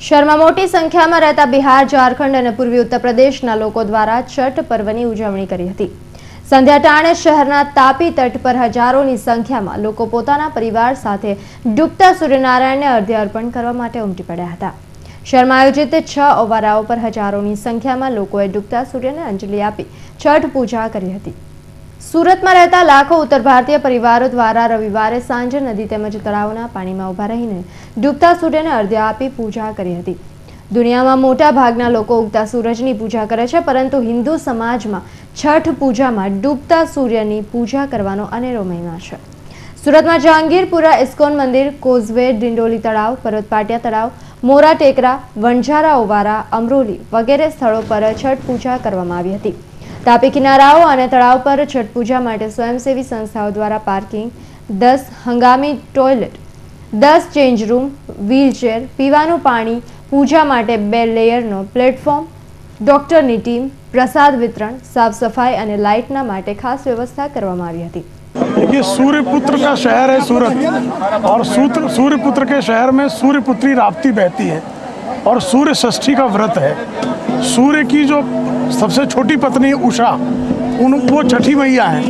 શહેરમાં મોટી સંખ્યામાં રહેતા બિહાર, ઝારખંડ અને પૂર્વી ઉત્તર પ્રદેશના લોકો દ્વારા છઠ પર્વની ઉજવણી કરી હતી। સંધ્યા ટાણે શહેરના તાપી તટ પર હજારોની સંખ્યામાં લોકો પોતાના પરિવાર સાથે ડૂબતા સૂર્યનારાયણને અર્ઘ્ય અર્પણ કરવા માટે ઉમટી પડ્યા હતા। શહેરમાં આયોજિત 6 ઓવારાઓ પર હજારોની સંખ્યામાં લોકોએ ડૂબતા સૂર્યને અંજલિ આપી છઠ પૂજા કરી હતી। સુરતમાં રહેતા લાખો ઉત્તર ભારતીય પરિવારો દ્વારા રવિવારે સાંજે નદી તેમજ તળાવના પાણીમાં ઊભા રહીને ડૂબતા સૂર્યને અર્ઘ્ય આપી પૂજા કરી હતી। દુનિયામાં મોટા ભાગના લોકો ઉગતા સૂરજની પૂજા કરે છે, પરંતુ હિન્દુ સમાજમાં છઠ પૂજામાં ડૂબતા સૂર્યની પૂજા કરવાનો અનેરો મહિમા છે। સુરતમાં જહાંગીરપુરા ઇસ્કોન મંદિર, કોઝવે, ડિંડોલી તળાવ, પર્વત પાટિયા તળાવ, મોરા ટેકરા, વણઝારા ઓવારા, અમરોલી વગેરે સ્થળો પર છઠ પૂજા કરવામાં આવી હતી। તાપી કિનારાઓ અને તળાવ પર છઠ પૂજા માટે સ્વયંસેવી સંસ્થાઓ દ્વારા પાર્કિંગ, 10 હંગામી ટોયલેટ, 10 ચેન્જ રૂમ, વ્હીલચેર, પીવાનું પાણી, પૂજા માટે 2 લેયરનો પ્લેટફોર્મ, ડોક્ટરની ટીમ, પ્રસાદ વિતરણ, સાફ સફાई અને લાઇટના માટે ખાસ વ્યवस्था કરવામાં આવી હતી। देखिए, सूर्यपुत्र का शहर है सूरत और सूर्यपुत्र के शहर में सूर्यपुत्री राप्ती बहती है और सूर्य षष्ठी का व्रत है। सूर्य की जो सबसे छोटी पत्नी उषा वो छठी मैया है,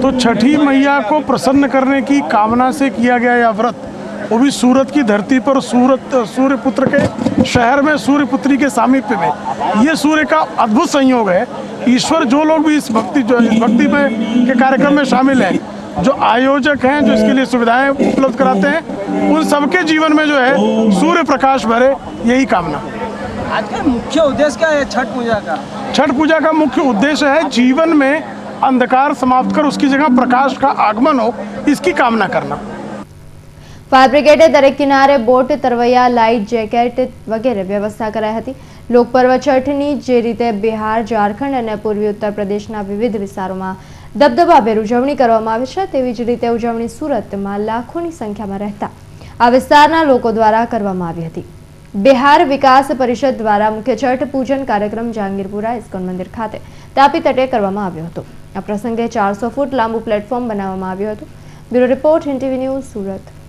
तो छठी मैया को प्रसन्न करने की कामना से किया गया यह व्रत, वो भी सूरत की धरती पर सूर्यपुत्र के शहर में सूर्यपुत्री के सामीप्य में। ये सूर्य का अद्भुत संयोग है। ईश्वर जो लोग भी इस भक्ति में के कार्यक्रम में शामिल हैं, जो आयोजक हैं, जो इसके लिए सुविधाएं उपलब्ध कराते हैं, उन सबके जीवन में जो है सूर्य प्रकाश भरे, यही कामना। आज का मुख्य उद्देश्य क्या है छठ पूजा का? छठ पूजा का मुख्य उद्देश्य है जीवन में अंधकार समाप्त कर उसकी जगह प्रकाश का आगमन हो, इसकी कामना करना। फायर ब्रिगेडे दरेक किनारे बोट, तरवैया, लाइट, जेकेट वगैरह व्यवस्था कराई હતી। લોકપર્વ છઠની જે રીતે બિહાર, ઝારખંડ અને પૂર્વી ઉત્તર પ્રદેશના વિવિધ વિસ્તારોમાં દબદબાભેર ઉજવણી કરવામાં આવે છે, તેવી જ રીતે ઉજવણી સુરતમાં લાખોની સંખ્યામાં રહેતા આ વિસ્તારના લોકો દ્વારા કરવામાં આવી હતી। બિહાર વિકાસ પરિષદ દ્વારા મુખ્ય છઠ પૂજન કાર્યક્રમ જહાંગીરપુરા ઇસ્કોન મંદિર ખાતે તાપી તટે કરવામાં આવ્યો હતો। આ પ્રસંગે 400 ફૂટ લાંબુ પ્લેટફોર્મ બનાવવામાં આવ્યું હતું। Bureau report, Hind TV news, Surat.